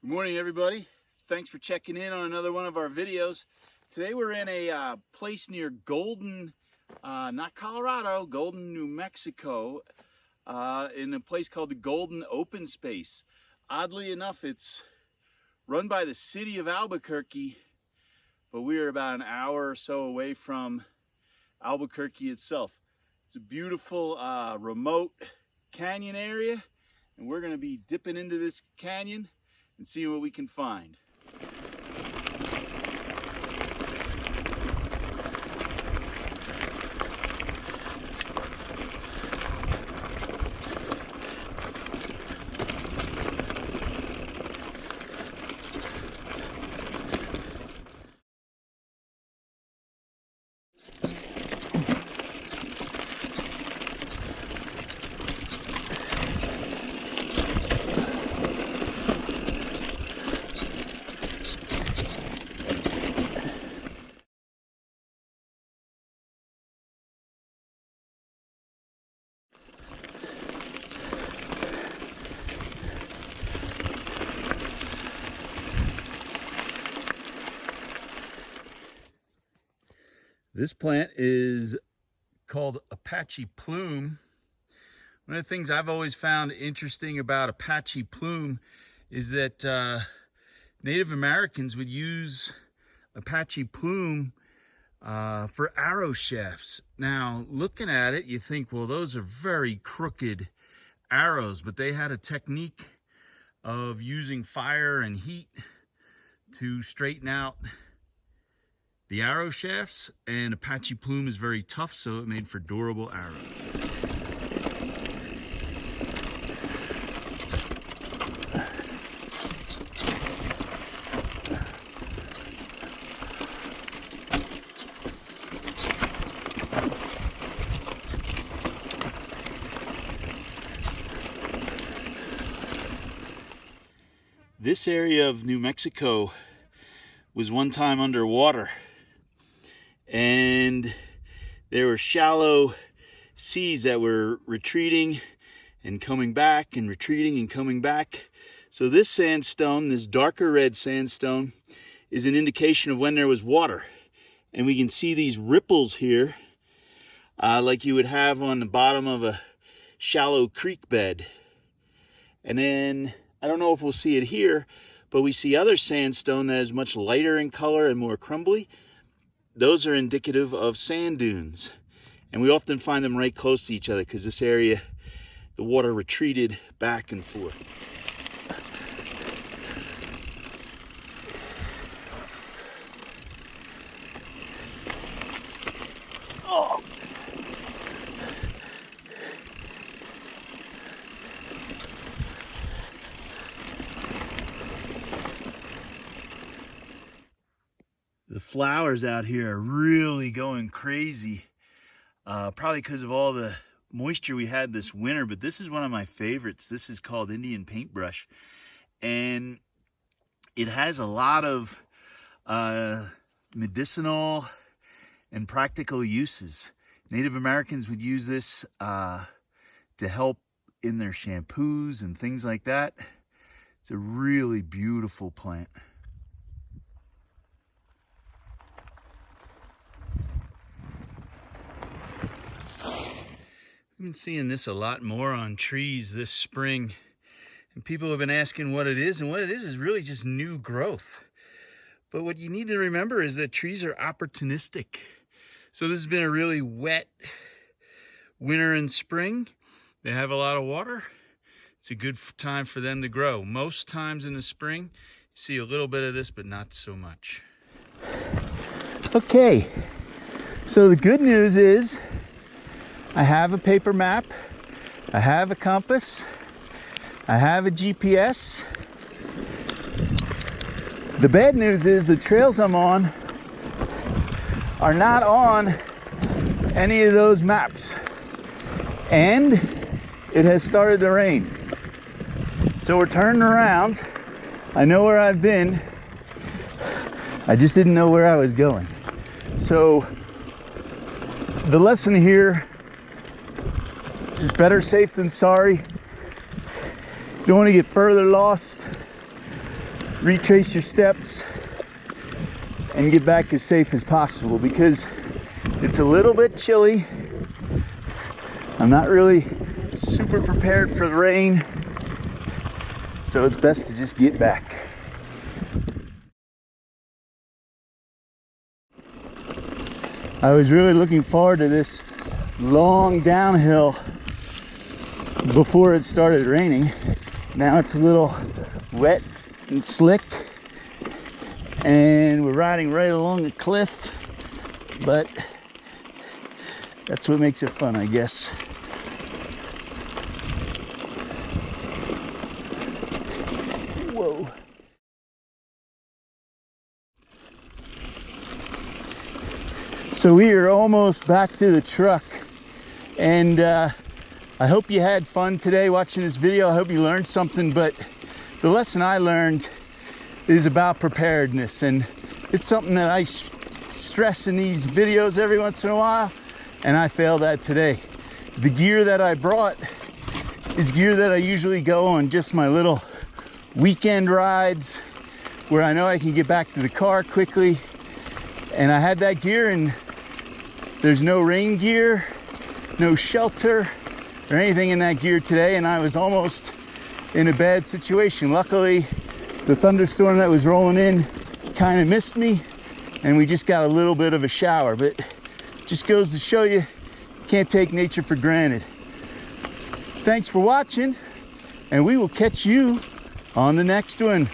Good morning, everybody. Thanks for checking in on another one of our videos. Today we're in a place near Golden, not Colorado, Golden, New Mexico, in a place called the Golden Open Space. Oddly enough, it's run by the city of Albuquerque, but we're about an hour or so away from Albuquerque itself. It's a beautiful remote canyon area, and we're going to be dipping into this canyon and see what we can find. This plant is called Apache plume. One of the things I've always found interesting about Apache plume is that Native Americans would use Apache plume for arrow shafts. Now, looking at it, you think, well, those are very crooked arrows, but they had a technique of using fire and heat to straighten out the arrow shafts, and Apache plume is very tough, so it made for durable arrows. This area of New Mexico was one time underwater, and there were shallow seas that were retreating and coming back and retreating and coming back. So this sandstone, this darker red sandstone, is an indication of when there was water. And we can see these ripples here, like you would have on the bottom of a shallow creek bed. And then, I don't know if we'll see it here, but we see other sandstone that is much lighter in color and more crumbly. Those are indicative of sand dunes, and we often find them right close to each other because this area, the water retreated back and forth. Oh. The flowers out here are really going crazy, probably because of all the moisture we had this winter, but this is one of my favorites. This is called Indian paintbrush, and it has a lot of medicinal and practical uses. Native Americans would use this to help in their shampoos and things like that. It's a really beautiful plant. I've been seeing this a lot more on trees this spring, and people have been asking what it is, and what it is really just new growth. But what you need to remember is that trees are opportunistic. So this has been a really wet winter and spring. They have a lot of water. It's a good time for them to grow. Most times in the spring, you see a little bit of this, but not so much. Okay, so the good news is I have a paper map, I have a compass, I have a GPS. The bad news is the trails I'm on are not on any of those maps, and it has started to rain. So we're turning around. I know where I've been, I just didn't know where I was going. So the lesson here is better safe than sorry. You don't want to get further lost retrace your steps and get back as safe as possible, because it's a little bit chilly. I'm not really super prepared for the rain, so it's best to just get back. I was really looking forward to this long downhill before it started raining. Now it's a little wet and slick, and we're riding right along a cliff, but that's what makes it fun, I guess. Whoa. So we are almost back to the truck, and I hope you had fun today watching this video. I hope you learned something, but the lesson I learned is about preparedness, and it's something that I stress in these videos every once in a while, and I failed at today. The gear that I brought is gear that I usually go on just my little weekend rides where I know I can get back to the car quickly, and I had that gear, and there's no rain gear, no shelter or anything in that gear today, and I was almost in a bad situation. Luckily, the thunderstorm that was rolling in kind of missed me, and we just got a little bit of a shower, but just goes to show you, can't take nature for granted. Thanks for watching, and we will catch you on the next one.